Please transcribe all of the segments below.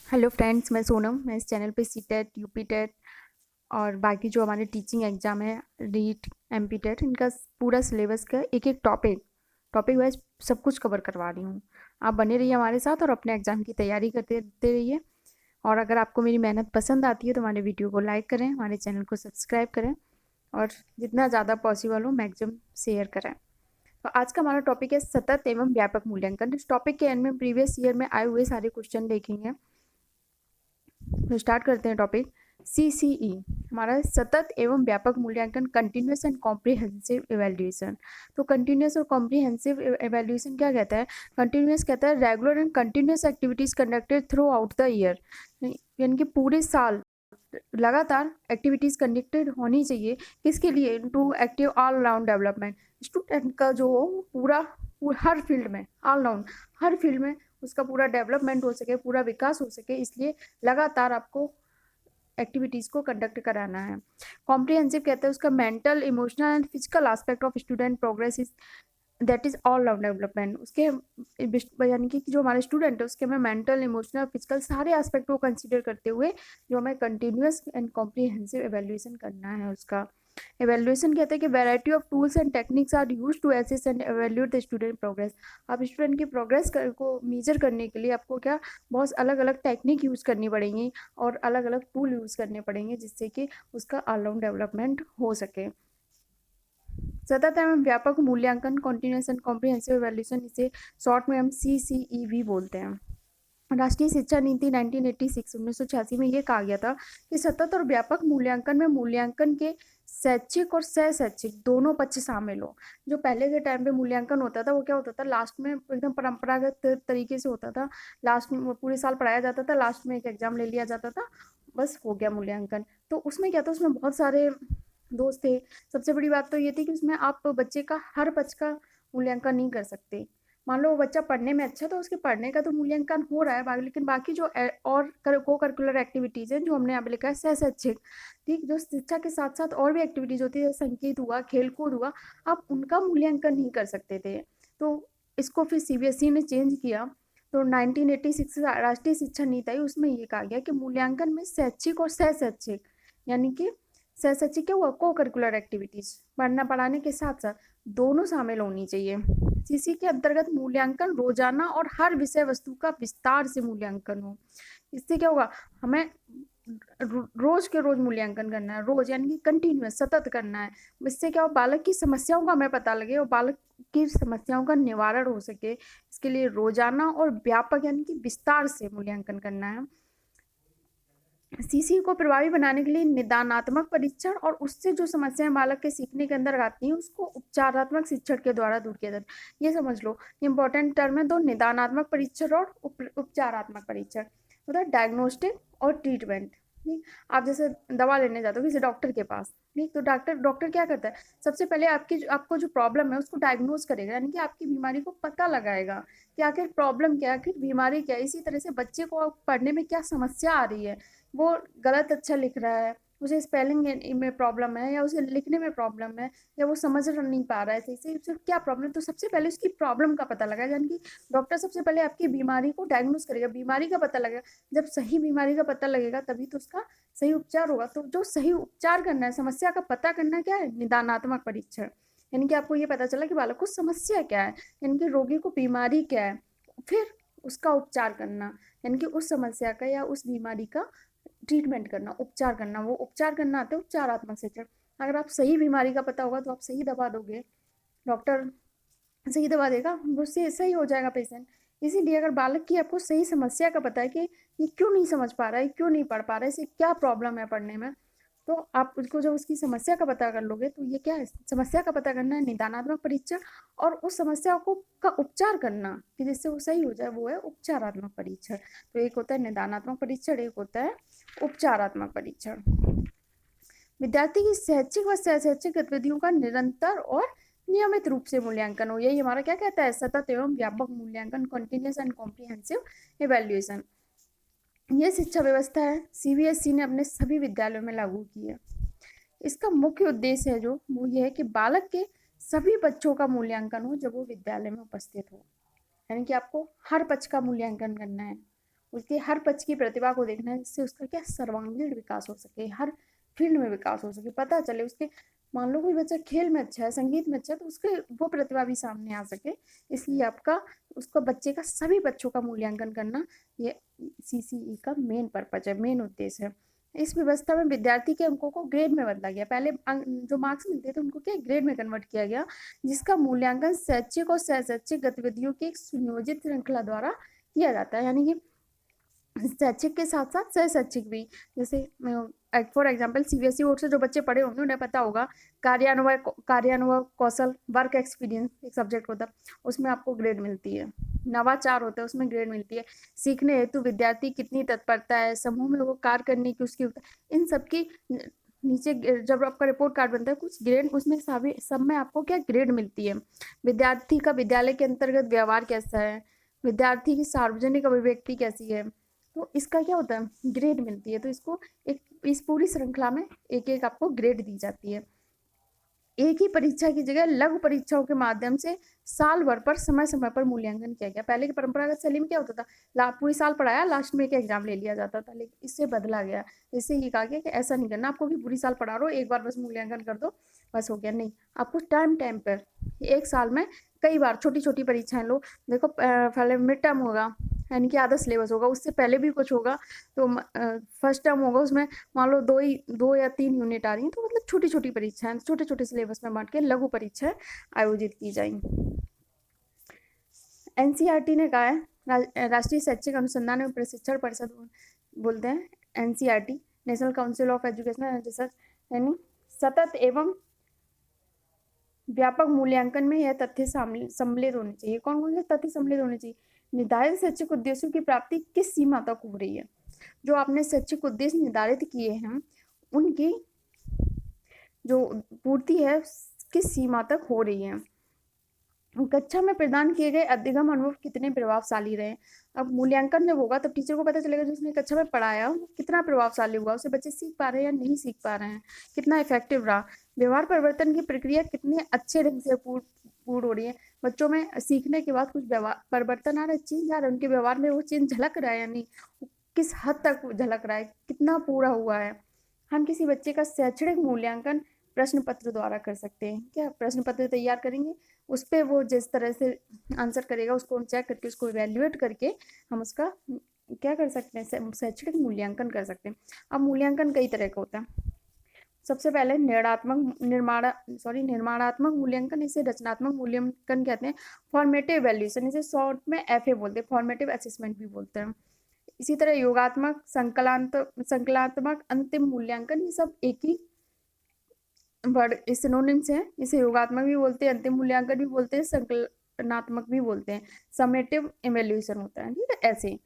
Hello friends, मैं सोनम। मैं इस चैनल पे सीटेट, यूपी टेट और बाकी जो हमारे टीचिंग एग्जाम है, रीट, एमपी टेट, इनका पूरा सिलेबस का एक एक टॉपिक वाइज सब कुछ कवर करवा रही हूँ। आप बने रहिए हमारे साथ और अपने एग्जाम की तैयारी करते रहिए। और अगर आपको मेरी मेहनत पसंद आती है तो हमारे वीडियो को लाइक करें, हमारे चैनल को सब्सक्राइब करें और जितना ज़्यादा पॉसिबल हो मैक्सिमम शेयर करें। तो आज का हमारा टॉपिक है सतत एवं व्यापक मूल्यांकन। इस टॉपिक के एंड में प्रीवियस ईयर में आए हुए सारे क्वेश्चन देखेंगे। तो स्टार्ट करते हैं टॉपिक। CCE हमारा है सतत एवं व्यापक मूल्यांकन, कंटिन्यूस एंड कॉम्प्रिहेंसिव इवैल्यूएशन। तो कंटिन्यूस और कॉम्प्रिहेंसिव इवैल्यूएशन क्या कहता है? कंटिन्यूस कहता है regular and continuous activities conducted through out the year, यानी कि पूरे साल लगातार एक्टिविटीज कंडक्टेड होनी चाहिए। किसके लिए? To active all round development. Student का जो हर फील्ड में, ऑल राउंड हर फील्ड में उसका पूरा डेवलपमेंट हो सके, पूरा विकास हो सके, इसलिए लगातार आपको एक्टिविटीज को कंडक्ट कराना है। कॉम्प्रिहेंसिव कहते हैं उसका mental, emotional and physical aspect of student progress is that is all round development. उसके यानी कि जो हमारे स्टूडेंट है उसके हमें मेंटल, इमोशनल, फिजिकल सारे एस्पेक्ट को कंसीडर करते हुए जो हमें कंटिन्यूस एंड कॉम्प्रिहेंसिव एवेल्यूएशन करना है उसका। एवेल्यूएशन कहते हैं कि variety of tools and techniques are use to assess and evaluate the student progress. आप स्टूडेंट की प्रोग्रेस को मेजर करने के लिए आपको क्या बहुत अलग अलग टेक्निक यूज़ करनी पड़ेंगी और अलग अलग टूल यूज़ करने पड़ेंगे जिससे कि उसका ऑलराउंड डेवलपमेंट हो सके। सतत एवं व्यापक मूल्यांकन, कॉन्टिन्यूस एंड कॉम्प्रिहेंसिव एवेल्यूएशन, इसे शॉर्ट में हम CCEV बोलते हैं। राष्ट्रीय शिक्षा नीति 1986 में ये कहा गया था कि सतत और व्यापक मूल्यांकन में मूल्यांकन के शैक्षिक और सह शैक्षिक दोनों पक्ष शामिल हो। जो पहले के टाइम पे मूल्यांकन होता था वो क्या होता था, लास्ट में एकदम परंपरागत तरीके से होता था। लास्ट में पूरे साल पढ़ाया जाता था, लास्ट में एक एग्जाम ले लिया जाता था, बस हो गया मूल्यांकन। तो उसमें क्या था, उसमें बहुत सारे दोस्त थे। सबसे बड़ी बात तो ये थी कि उसमें आप बच्चे का हर पक्ष का मूल्यांकन नहीं कर सकते। मान लो वो बच्चा पढ़ने में अच्छा, तो उसके पढ़ने का तो मूल्यांकन हो रहा है, लेकिन बाकी जो और को करिकुलर एक्टिविटीज हैं जो हमने यहाँ पे लिखा है सह शैक्षिक, ठीक, जो शिक्षा के साथ साथ और भी एक्टिविटीज होती है, संगीत हुआ, खेल कूद हुआ, आप उनका मूल्यांकन नहीं कर सकते थे। तो इसको फिर CBSE ने चेंज किया। तो 1986 राष्ट्रीय शिक्षा नीति आई, उसमें ये कहा गया कि मूल्यांकन में शैक्षिक और सह शैक्षिक, यानी कि सह शैक्षिक क्या हुआ, को करिकुलर एक्टिविटीज, पढ़ना पढ़ाने के साथ साथ दोनों शामिल होनी चाहिए। CC के अंतर्गत मूल्यांकन रोजाना और हर विषय वस्तु का विस्तार से मूल्यांकन हो। इससे क्या होगा, हमें रोज के रोज मूल्यांकन करना है, रोज यानी कि कंटिन्यूस, सतत करना है। इससे क्या हो, बालक की समस्याओं का हमें पता लगे और बालक की समस्याओं का निवारण हो सके। इसके लिए रोजाना और व्यापक यानी कि विस्तार से मूल्यांकन करना है। CC को प्रभावी बनाने के लिए निदानात्मक परीक्षण और उससे जो समस्याएं बालक के सीखने के अंदर आती हैं उसको उपचारात्मक शिक्षण के द्वारा दूर किया जाता है। ये समझ लो, इंपॉर्टेंट टर्म है दो, निदानात्मक परीक्षण और उपचारात्मक परीक्षण। मतलब डायग्नोस्टिक और ट्रीटमेंट। ठीक, आप जैसे दवा लेने जाते हो किसी डॉक्टर के पास, ठीक, तो डॉक्टर क्या करता है, सबसे पहले आपको जो प्रॉब्लम है उसको डायग्नोज करेगा, यानी कि आपकी बीमारी को पता लगाएगा कि आखिर प्रॉब्लम क्या है, आखिर बीमारी क्या है। इसी तरह से बच्चे को पढ़ने में क्या समस्या आ रही है, वो गलत अक्षर लिख रहा है, उसे स्पेलिंग में प्रॉब्लम है या उसे लिखने में प्रॉब्लम है या वो समझ नहीं पा रहा है सही से, उसे क्या प्रॉब्लम है, तो सबसे पहले उसकी प्रॉब्लम का पता लगाएगा। यानी कि डॉक्टर सबसे पहले आपकी बीमारी को डायग्नोस करेगा, बीमारी का पता लगेगा। जब सही बीमारी का पता लगेगा तभी तो उसका सही उपचार होगा। तो जो सही उपचार करना है, समस्या का पता करना है, क्या है, निदानात्मक परीक्षण। यानी कि आपको ये पता चला कि बालक को समस्या क्या है, यानी कि रोगी को बीमारी क्या है, फिर उसका उपचार करना, यानी कि उस समस्या का या उस बीमारी का ट्रीटमेंट करना, उपचार करना। वो उपचार करना आता है उपचारात्मक शिक्षण। अगर आप सही बीमारी का पता होगा तो आप सही दवा दोगे, डॉक्टर सही दवा देगा, उससे सही हो जाएगा पेशेंट। इसीलिए अगर बालक की आपको सही समस्या का पता है कि ये क्यों नहीं समझ पा रहा है, क्यों नहीं पढ़ पा रहा है, इसे क्या प्रॉब्लम है पढ़ने में, तो आप उसको जब उसकी समस्या का पता कर लोगे तो ये क्या है, समस्या का पता करना है, निदानात्मक परीक्षण, और उस समस्या को का उपचार करना कि जिससे वो सही हो जाए, वो है उपचारात्मक परीक्षण। तो एक होता है निदानात्मक परीक्षण, एक होता है उपचारात्मक परीक्षण। विद्यार्थी की शैक्षिक व शैक्षिक गतिविधियों का निरंतर और नियमित रूप से मूल्यांकन हो। यही हमारा क्या कहता है, सतत एवं व्यापक मूल्यांकन, कंटिन्यूस एंड कॉम्प्रिहेंसिव इवैल्यूएशन। ये शिक्षा व्यवस्था है, CBSE ने अपने सभी विद्यालयों में लागू की है। इसका मुख्य उद्देश्य है जो वो ये है कि बालक के सभी बच्चों का मूल्यांकन हो जब वो विद्यालय में उपस्थित हो। यानी कि आपको हर पक्ष का मूल्यांकन करना है, उसके हर पक्ष की प्रतिभा को देखना है, जिससे उसका क्या सर्वांगीण विकास हो सके, हर फील्ड में विकास हो सके, पता चले उसके। मान लो कोई बच्चा खेल में अच्छा है, संगीत में अच्छा है, तो उसके वो प्रतिभा भी सामने आ सके। इसलिए आपका उसका बच्चे का सभी बच्चों का मूल्यांकन करना ये सीसीई का मेन पर्पज है, मेन उद्देश्य है। इस व्यवस्था में विद्यार्थी के अंकों को ग्रेड में बदला गया। पहले जो मार्क्स मिलते थे उनको क्या ग्रेड में कन्वर्ट किया गया, जिसका मूल्यांकन शैक्षिक और सह-शैक्षिक गतिविधियों की एक सुनियोजित श्रृंखला द्वारा किया जाता है। यानी कि शैक्षिक के साथ साथ सह शैक्षिक भी। जैसे फॉर एग्जाम्पल सीबीएसई बोर्ड से जो बच्चे पढ़े होंगे उन्हें पता होगा, कार्यानुभव कौशल, वर्क एक्सपीरियंस एक सब्जेक्ट होता है, उसमें आपको ग्रेड मिलती है। नवाचार होता है, उसमें ग्रेड मिलती है। सीखने हेतु विद्यार्थी कितनी तत्परता है, समूह में वो कार्य करने की उसकी, इन सबकी नीचे जब आपका रिपोर्ट कार्ड बनता है कुछ ग्रेड उसमें सभी सब में आपको क्या ग्रेड मिलती है। विद्यार्थी का विद्यालय के अंतर्गत व्यवहार कैसा है, विद्यार्थी की सार्वजनिक अभिव्यक्ति कैसी है, तो इसका क्या होता है ग्रेड मिलती है। तो इसको एक इस पूरी श्रृंखला में एक एक आपको ग्रेड दी जाती है। एक ही परीक्षा की जगह लघु परीक्षाओं के माध्यम से साल भर पर समय समय पर मूल्यांकन किया गया। पहले की परंपरागत शैली में क्या होता था, पूरी साल पढ़ाया, लास्ट में एक एग्जाम ले लिया जाता था, लेकिन इससे बदला गया। इससे ये कहा गया कि ऐसा नहीं करना, आपको भी पूरी साल पढ़ा रहो, एक बार बस मूल्यांकन कर दो, बस हो गया। नहीं, आपको टाइम टाइम पर एक साल में कई बार छोटी छोटी परीक्षाएं लो। देखो पहले मिड टर्म होगा, यानी कि आधा सिलेबस होगा, उससे पहले भी कुछ होगा, तो फर्स्ट टर्म होगा, उसमें मान लो 2 या 3 यूनिट आ रही हैं, तो मतलब छोटी छोटी परीक्षाएं छोटे छोटे सिलेबस में बांट के लघु परीक्षाएं आयोजित की जाएंगी। एनसीईआरटी ने कहा है, राष्ट्रीय शैक्षिक अनुसंधान एवं प्रशिक्षण परिषद बोलते हैं NCERT, national council of educational research, यानी सतत एवं व्यापक मूल्यांकन में यह तथ्य सम्मिलित होने चाहिए। कौन कौन से तथ्य सम्मिलित होने चाहिए, निर्धारित शैक्षिक उद्देश्यों की प्राप्ति किस सीमा तक हो रही है, जो आपने शैक्षिक उद्देश्य निर्धारित किए हैं उनकी जो पूर्ति है किस सीमा तक हो रही है। कक्षा में प्रदान किए गए अधिगम अनुभव कितने प्रभावशाली रहे। अब मूल्यांकन जब होगा तब टीचर को पता चलेगा जो उसने कक्षा में पढ़ाया कितना प्रभावशाली हुआ, उससे बच्चे सीख पा रहे हैं या नहीं सीख पा रहे हैं, कितना इफेक्टिव रहा, व्यवहार परिवर्तन की प्रक्रिया कितने अच्छे ढंग से पूर्ण हो रही है। बच्चों में सीखने के बाद कुछ व्यवहार परिवर्तन आ रहा है, चेंज आ रहा है, उनके व्यवहार में वो चेंज झलक रहा है या नहीं, किस हद तक झलक रहा है, कितना पूरा हुआ है। हम किसी बच्चे का शैक्षणिक मूल्यांकन प्रश्न पत्र द्वारा कर सकते हैं। क्या प्रश्न पत्र तैयार करेंगे, उस पर वो जिस तरह से आंसर करेगा उसको हम चेक करके उसको इवेल्युएट करके हम उसका क्या कर सकते हैं, शैक्षणिक मूल्यांकन कर सकते हैं। अब मूल्यांकन कई तरह का होता है। सबसे पहले निर्माणात्मक मूल्यांकन, इसे रचनात्मक मूल्यांकन कहते हैं। फॉर्मेटिव इवैल्यूएशन, इसे शॉर्ट में एफए बोलते हैं, फॉर्मेटिव असेसमेंट भी बोलते हैं। इसी तरह योगात्मक, संकलात्मक, अंतिम मूल्यांकन, ये सब एक ही वर्ड सिनोनिम्स हैं। इसे योगात्मक भी बोलते हैं, अंतिम मूल्यांकन भी बोलते हैं, संकलनात्मक भी बोलते हैं। समेटिव इवैल्यूएशन होता है, ठीक है, ऐसे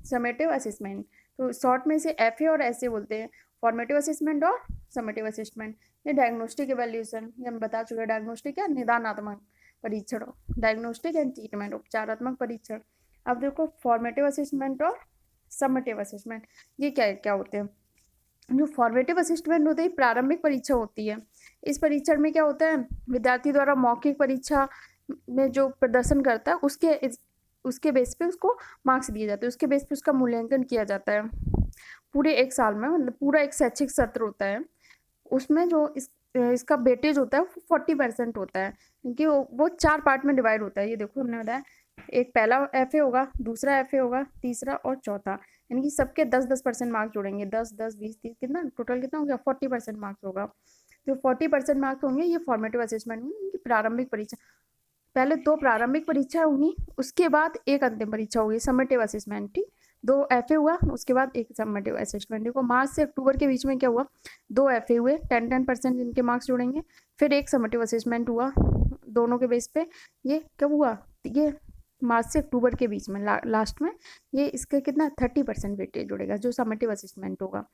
समेटिव असेसमेंट। तो शॉर्ट में इसे एफए और ऐसे बोलते हैं, फॉर्मेटिव असेसमेंट और समेटिव असेसमेंट। ये डायग्नोस्टिक इवैल्यूएशन, ये हम बता चुके हैं, डायग्नोस्टिक या निदानात्मक परीक्षण, डायग्नोस्टिक एंड ट्रीटमेंट, उपचारात्मक परीक्षण। अब देखो फॉर्मेटिव असेसमेंट और समेटिव असेसमेंट, ये क्या क्या होते हैं। जो फॉर्मेटिव असेसमेंट होते हैं प्रारंभिक परीक्षा होती है। इस परीक्षण में क्या होता है, विद्यार्थी द्वारा मौखिक परीक्षा में जो प्रदर्शन करता है उसके बेस पे उसको मार्क्स दिए जाते हैं, उसके बेस पे उसका मूल्यांकन किया जाता है। पूरे एक साल में, मतलब पूरा एक शैक्षिक सत्र होता है, उसमें जो इसका वेटेज होता है वो 40% होता है, क्योंकि वो 4 पार्ट में डिवाइड होता है। ये देखो हमने बताया, एक पहला एफए होगा, दूसरा एफए होगा, तीसरा और चौथा, यानी कि सबके 10-10% मार्क्स जोड़ेंगे, 10-10-20-30, कितना टोटल कितना हो गया, 40% मार्क्स होगा। जो 40% मार्क्स होंगे ये फॉर्मेटिव असेसमेंट में, इनकी प्रारंभिक परीक्षा, पहले 2 प्रारंभिक परीक्षा होंगी, उसके बाद एक अंतिम परीक्षा होगी, समेटिव असेसमेंट, ठीक। 2 एफए हुआ, उसके बाद एक समेटिव असेसमेंट। देखो मार्च से अक्टूबर के बीच में क्या हुआ, 2 एफए हुए, 10-10% जिनके मार्क्स जोड़ेंगे, फिर एक समेटिव असेसमेंट हुआ दोनों के बेस पे। ये कब हुआ, ये मार्च से अक्टूबर के बीच में, लास्ट में ये इसका कितना 30% वेटेज जुड़ेगा जो समेटिव असेसमेंट होगा।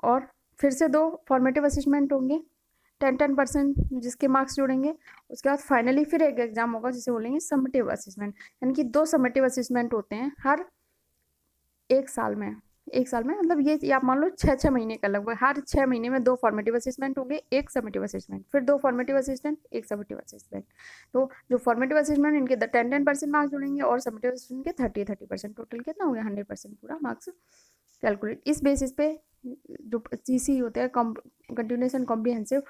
और फिर से 2 फॉर्मेटिव असेसमेंट होंगे, 10-10% जिसके मार्क्स जोड़ेंगे। उसके बाद फाइनली फिर एक एग्जाम होगा जिसे बोलेंगे समेटिव असेसमेंट, यानी कि 2 समेटिव असेसमेंट होते हैं हर एक साल में, 1 साल में मतलब ये आप मान लो 6-6 महीने का लगभग, हर 6 महीने में 2 फॉर्मेटिव असेसमेंट होंगे, 1 समेटिव असेसमेंट, फिर 2 फॉर्मेटिव असेसमेंट, 1 समेटिव असेसमेंट। तो जो फॉर्मेटिव असेसमेंट इनके 10-10% मार्क्स जुड़ेंगे और समेटिव असेसमेंट के 30-30%, टोटल कितना हो गया 100% पूरा मार्क्स कैलकुलेट। इस बेसिस पे जो सीसी होता है कंटिन्यूस एंड कॉम्प्रिहेंसिव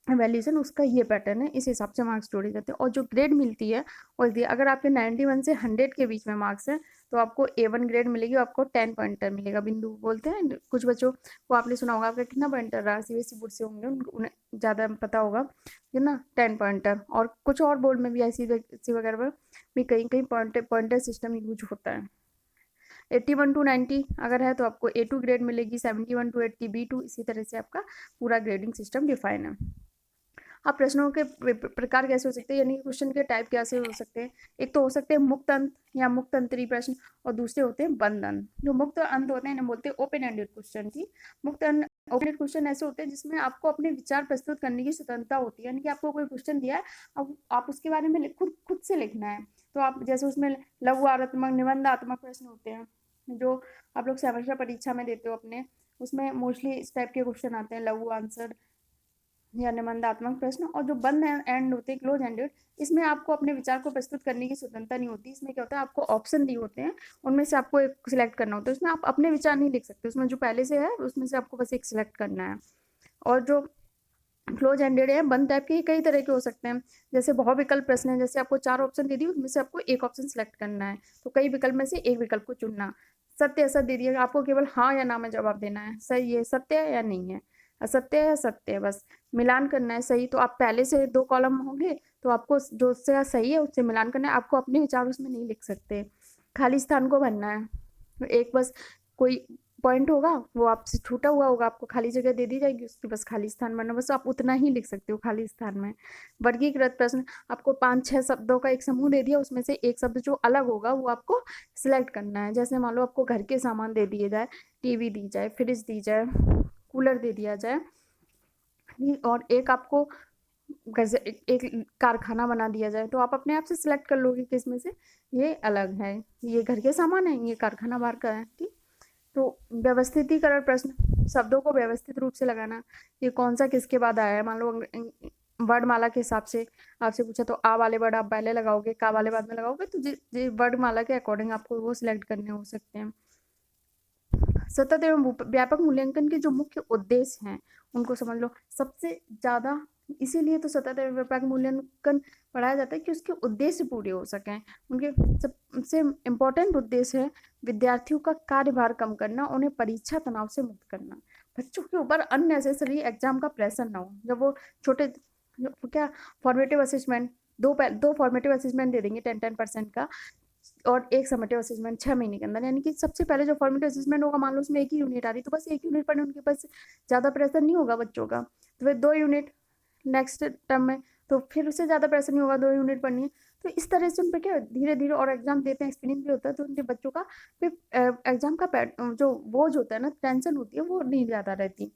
वैल्यूएशन, उसका ये पैटर्न है, इस हिसाब से मार्क्स जोड़े जाते हैं। और जो ग्रेड मिलती है वो अगर आपके 91 से 100 के बीच में मार्क्स हैं तो आपको A1 ग्रेड मिलेगी, आपको 10 पॉइंटर मिलेगा। बिंदु बोलते हैं कुछ बच्चों को, आपने सुना होगा आपका कितना पॉइंटर रहा, सीबीएसई बोर्ड से होंगे उन्हें ज़्यादा पता होगा कि ना 10 पॉइंटर। और कुछ और बोर्ड में भी ICSE वगैरह में भी कहीं कहीं पॉइंटर सिस्टम यूज होता है। 81 to 90 अगर है तो आपको A2 ग्रेड मिलेगी, 71 to 80 B2, इसी तरह से आपका पूरा ग्रेडिंग सिस्टम डिफाइन है। अब प्रश्नों के प्रकार कैसे हो सकते हैं, यानी क्वेश्चन के टाइप कैसे हो सकते हैं। एक तो हो सकते हैं मुक्त अंत या मुक्त अंतरी प्रश्न, और दूसरे होते हैं बंद अंत। जो मुक्त अंत होते हैं इन्हें बोलते हैं ओपन एंडेड क्वेश्चन की। मुक्त ओपन एंडेड क्वेश्चन ऐसे होते हैं जिसमें आपको अपने विचार प्रस्तुत करने की स्वतंत्रता होती है, यानी कि आपको कोई क्वेश्चन दिया है, अब आप उसके बारे में खुद से लिखना है। तो आप जैसे उसमें लघुआत्मक, निबंधात्मक प्रश्न होते हैं जो आप लोग सेमेस्टर परीक्षा में देते हो अपने, उसमें मोस्टली इस टाइप के क्वेश्चन आते हैं, लघु आंसर या निबंधात्मक प्रश्न। और जो बंद एंड होते हैं, क्लोज एंडेड, इसमें आपको अपने विचार को प्रस्तुत करने की स्वतंत्रता नहीं होती। इसमें क्या होता है, आपको ऑप्शन दिए होते हैं, उनमें से आपको एक सिलेक्ट करना होता है। उसमें आप अपने विचार नहीं लिख सकते, उसमें जो पहले से है उसमें से आपको बस एक सिलेक्ट करना है। और जो क्लोज एंडेड है, बंद टाइप के कई तरह के हो सकते हैं, जैसे बहुविकल्प प्रश्न है, जैसे आपको 4 ऑप्शन दे दिए, उसमें से आपको एक ऑप्शन सिलेक्ट करना है, तो कई विकल्प में से एक विकल्प को चुनना। सत्य असत्य दे दिया, आपको केवल हाँ या ना में जवाब देना है, सही है सत्य है या नहीं है, असत्य है सत्य है, बस मिलान करना है सही। तो आप पहले से 2 कॉलम होंगे तो आपको जो उससे सही है उससे मिलान करना है, आपको अपने विचार उसमें नहीं लिख सकते। खाली स्थान को भरना है, एक बस कोई पॉइंट होगा वो आपसे छूटा हुआ होगा, आपको खाली जगह दे दी जाएगी, उसके बस खाली स्थान भरना, बस आप उतना ही लिख सकते हो खाली स्थान में। वर्गीकृत प्रश्न, आपको 5-6 शब्दों का एक समूह दे दिया, उसमें से एक शब्द जो अलग होगा वो आपको सिलेक्ट करना है। जैसे मान लो आपको घर के सामान दे दिए जाए, टीवी दी जाए, फ्रिज दी जाए, कूलर दे दिया जाए, और एक आपको एक कारखाना बना दिया जाए, तो आप अपने आप से सिलेक्ट कर लोगे कि इसमें से ये अलग है, ये घर के सामान है, ये कारखाना बाहर का है। ठीक। तो व्यवस्थितीकरण प्रश्न, शब्दों को व्यवस्थित रूप से लगाना, ये कौन सा किसके बाद आया है। मान लो वर्णमाला के हिसाब से आपसे पूछा तो आ वाले वर्ड आप पहले लगाओगे, का वाले बाद में लगाओगे, तो वर्णमाला के अकॉर्डिंग आपको वो सिलेक्ट करने हो सकते हैं। सतत एवं व्यापक मूल्यांकन के जो मुख्य उद्देश्य हैं उनको समझ लो। सबसे ज़्यादा इसीलिए तो सतत एवं व्यापक मूल्यांकन पढ़ाया जाता है कि उसके उद्देश्य पूरे हो सकें। उनके सबसे इम्पोर्टेंट उद्देश्य है विद्यार्थियों का कार्यभार कम करना, उन्हें परीक्षा तनाव से मुक्त करना, बच्चों के ऊपर अननेसेसरी एग्जाम का प्रेशर ना हो। जब वो छोटे क्या फॉर्मेटिव असेसमेंट, दो फॉर्मेटिव असेसमेंट दे देंगे 10-10% का, और एक समेटिव असेसमेंट 6 महीने के अंदर, यानी कि सबसे पहले जो फॉर्मेटिव असेसमेंट होगा, मान लो उसमें एक ही यूनिट आ रही, तो बस एक यूनिट पढ़ने उनके पास ज़्यादा प्रेशर नहीं होगा बच्चों का। तो फिर 2 यूनिट नेक्स्ट टर्म में, तो फिर उससे ज़्यादा प्रेशर नहीं होगा, 2 यूनिट पढ़नी है। तो इस तरह से उन पर क्या धीरे धीरे और एग्जाम देते हैं, एक्सपीरियंस भी होता है, तो उनके बच्चों का फिर एग्जाम का जो बोझ होता है ना, टेंशन होती है, वो नहीं ज़्यादा रहती।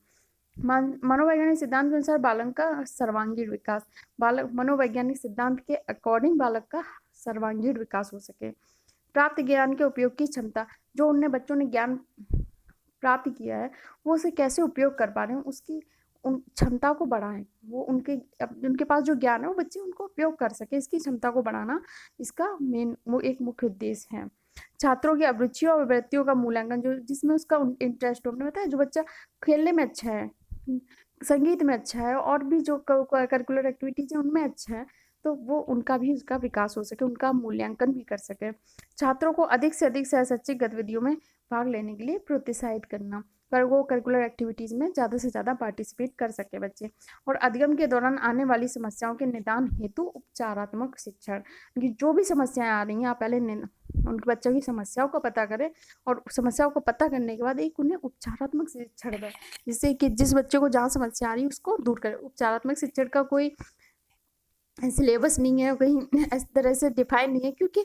मनोवैज्ञानिक सिद्धांत के अनुसार बालक का सर्वांगीण विकास, बालक मनोवैज्ञानिक सिद्धांत के अकॉर्डिंग बालक का सर्वांगीण विकास हो सके। प्राप्त ज्ञान के उपयोग की क्षमता, जो उनने बच्चों ने ज्ञान प्राप्त किया है वो उसे कैसे उपयोग कर पा रहे हैं, उसकी उन क्षमता को बढ़ाएं। वो उनके पास जो ज्ञान है वो बच्चे उनको उपयोग कर सके, इसकी क्षमता को बढ़ाना इसका वो एक मुख्य उद्देश्य है। छात्रों की अभिरुचियों और वृत्तियों का मूल्यांकन, जो जिसमें उसका इंटरेस्ट हो, हमने बताया जो बच्चा खेलने में अच्छा है, संगीत में अच्छा है, और भी जो करिकुलर एक्टिविटीज है उनमें अच्छा है, तो वो उनका भी उसका विकास हो सके, उनका मूल्यांकन भी कर सके। छात्रों को अधिक से अधिक सहशैक्षिक गतिविधियों में भाग लेने के लिए प्रोत्साहित करना, पर वो करिकुलर एक्टिविटीज़ में ज़्यादा से ज़्यादा पार्टिसिपेट कर सके बच्चे। और अधिगम के दौरान आने वाली समस्याओं के निदान हेतु उपचारात्मक शिक्षण, कि जो भी समस्याएं आ रही हैं आप पहले उनके बच्चों की समस्याओं को पता करें, और समस्याओं को पता करने के बाद एक उन्हें उपचारात्मक शिक्षण दें, जिससे कि जिस बच्चे को जहाँ समस्या आ रही है उसको दूर करें। उपचारात्मक शिक्षण का कोई सिलेबस नहीं है, कहीं इस तरह से डिफाइन नहीं है, क्योंकि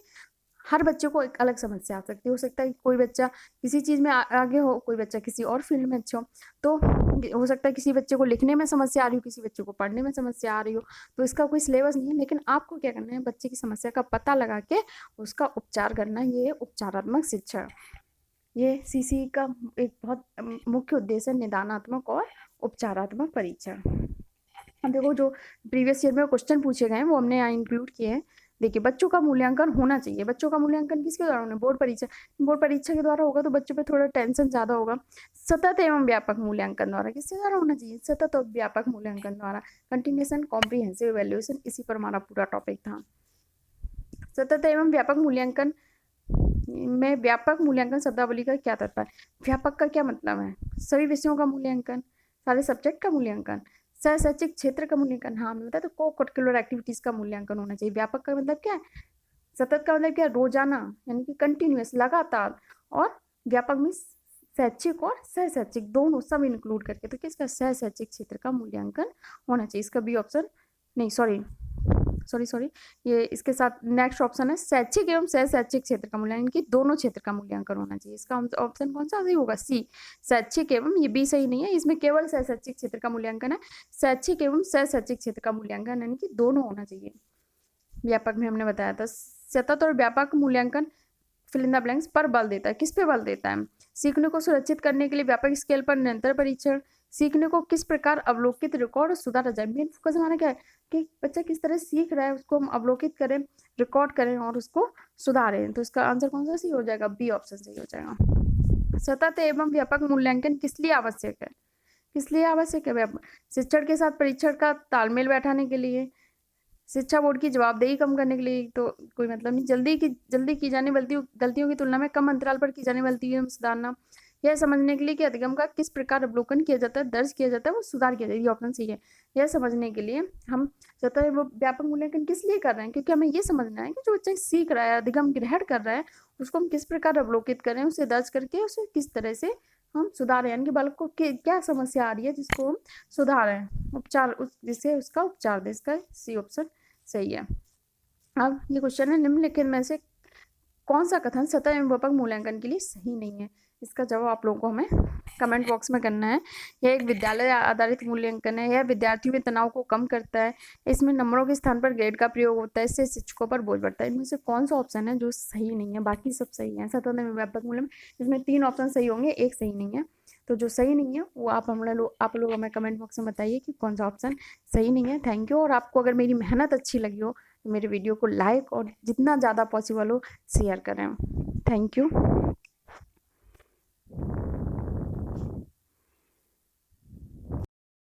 हर बच्चे को एक अलग समस्या आ सकती है। हो सकता है कि कोई बच्चा किसी चीज़ में आगे हो, कोई बच्चा किसी और फील्ड में अच्छा हो, तो हो सकता है किसी बच्चे को लिखने में समस्या आ रही हो, किसी बच्चे को पढ़ने में समस्या आ रही हो, तो इसका कोई सिलेबस नहीं है। लेकिन आपको क्या करना है, बच्चे की समस्या का पता लगा के उसका उपचार करना, ये उपचारात्मक शिक्षण। ये सीसी का एक बहुत मुख्य उद्देश्य है, निदानात्मक और उपचारात्मक परीक्षण। अब देखो जो प्रीवियस ईयर में क्वेश्चन पूछे गए हैं वो हमने यहाँ इंक्लूड किए हैं। देखिए बच्चों का मूल्यांकन होना चाहिए। बच्चों का मूल्यांकन किसके द्वारा होना? बोर्ड परीक्षा। बोर्ड परीक्षा के द्वारा होगा तो बच्चों पे थोड़ा टेंशन ज़्यादा होगा। सतत एवं व्यापक मूल्यांकन द्वारा। किसके द्वारा होना चाहिए? सतत और व्यापक मूल्यांकन द्वारा। कंटिन्यूएशन कॉम्प्रिहेंसिव इवैल्यूएशन, इसी पर हमारा पूरा टॉपिक था। सतत एवं व्यापक मूल्यांकन में व्यापक मूल्यांकन शब्दावली का क्या तात्पर्य? व्यापक का क्या मतलब है? सभी विषयों का मूल्यांकन, सारे सब्जेक्ट का मूल्यांकन, सह शैक्षिक क्षेत्र का मूल्यांकन। हाँ हमने बताया तो को करिकुलर एक्टिविटीज का मूल्यांकन होना चाहिए। व्यापक का मतलब क्या है? सतत का मतलब क्या? रोजाना, यानी कि कंटिन्यूअस, लगातार। और व्यापक में शैक्षिक और सह शैक्षिक दोनों सब इंक्लूड करके। तो किसका? सह शैक्षिक क्षेत्र का मूल्यांकन होना चाहिए। इसका बी ऑप्शन, नहीं सॉरी सॉरी सॉरी ये इसके साथ नेक्स्ट ऑप्शन है शैक्षिक एवं सह शैक्षिक क्षेत्र का मूल्यांकन, की दोनों क्षेत्र का मूल्यांकन होना चाहिए। इसका ऑप्शन कौन सा सही होगा? सी, शैक्षिक एवं। ये बी सही नहीं है, इसमें केवल सह शैक्षिक क्षेत्र का मूल्यांकन है। शैक्षिक एवं सह शैक्षिक क्षेत्र का मूल्यांकन यानी कि दोनों होना चाहिए। व्यापक में हमने बताया था सतत और व्यापक मूल्यांकन फिल इन द ब्लैंक्स पर बल देता है। किस पे बल देता है? सीखने को सुरक्षित करने के लिए व्यापक स्केल पर निरंतर परीक्षण। सीखने को किस प्रकार अवलोकित, रिकॉर्ड और सुधारा जाए। मेन फोकस हमारा क्या है कि बच्चा किस तरह सीख रहा है, उसको हम अवलोकित करें, रिकॉर्ड करें और उसको सुधारें। तो इसका आंसर कौन सा सही हो जाएगा? बी ऑप्शन सही हो जाएगा। सतत एवं व्यापक मूल्यांकन किस लिए आवश्यक है? किस लिए आवश्यक है? शिक्षण के साथ परीक्षण का तालमेल बैठाने के लिए, शिक्षा बोर्ड की जवाबदेही कम करने के लिए। तो कोई मतलब नहीं। जल्दी की जाने गलतियों की तुलना में कम अंतराल पर की जाने वाली गलतियों में सुधारना। यह समझने के लिए कि अधिगम का किस प्रकार अवलोकन किया जाता है, दर्ज किया जाता है, वो सुधार किया जाए। ये ऑप्शन सही है। यह समझने के लिए हम सतत वो व्यापक मूल्यांकन किस लिए कर रहे हैं? क्योंकि हमें ये समझना है कि जो बच्चा सीख रहा है, अधिगम ग्रहण कर रहा है, उसको हम किस प्रकार अवलोकित करें, उसे दर्ज करके उसे किस तरह से हम सुधारें, यानी कि बालक को क्या समस्या आ रही है जिसको हम सुधारें, उपचार जिससे उसका उपचार दें। इसका सी ऑप्शन सही है। अब ये क्वेश्चन है, निम्नलिखित में से कौन सा कथन सतत एवं व्यापक मूल्यांकन के लिए सही नहीं है? इसका जवाब आप लोगों को हमें कमेंट बॉक्स में करना है। यह एक विद्यालय आधारित मूल्यांकन है। यह विद्यार्थियों में तनाव को कम करता है। इसमें नंबरों के स्थान पर ग्रेड का प्रयोग होता है। इससे शिक्षकों पर बोझ बढ़ता है। इनमें से कौन सा ऑप्शन है जो सही नहीं है? बाकी सब सही है। सतत एवं व्यापक मूल्यांकन, इसमें 3 ऑप्शन सही होंगे, एक सही नहीं है। तो जो सही नहीं है वो आप लोग हमें कमेंट बॉक्स में बताइए कि कौन सा ऑप्शन सही नहीं है। Thank you. और आपको अगर मेरी मेहनत अच्छी लगी हो तो मेरे वीडियो को लाइक और जितना ज़्यादा पॉसिबल हो शेयर करें। Thank you.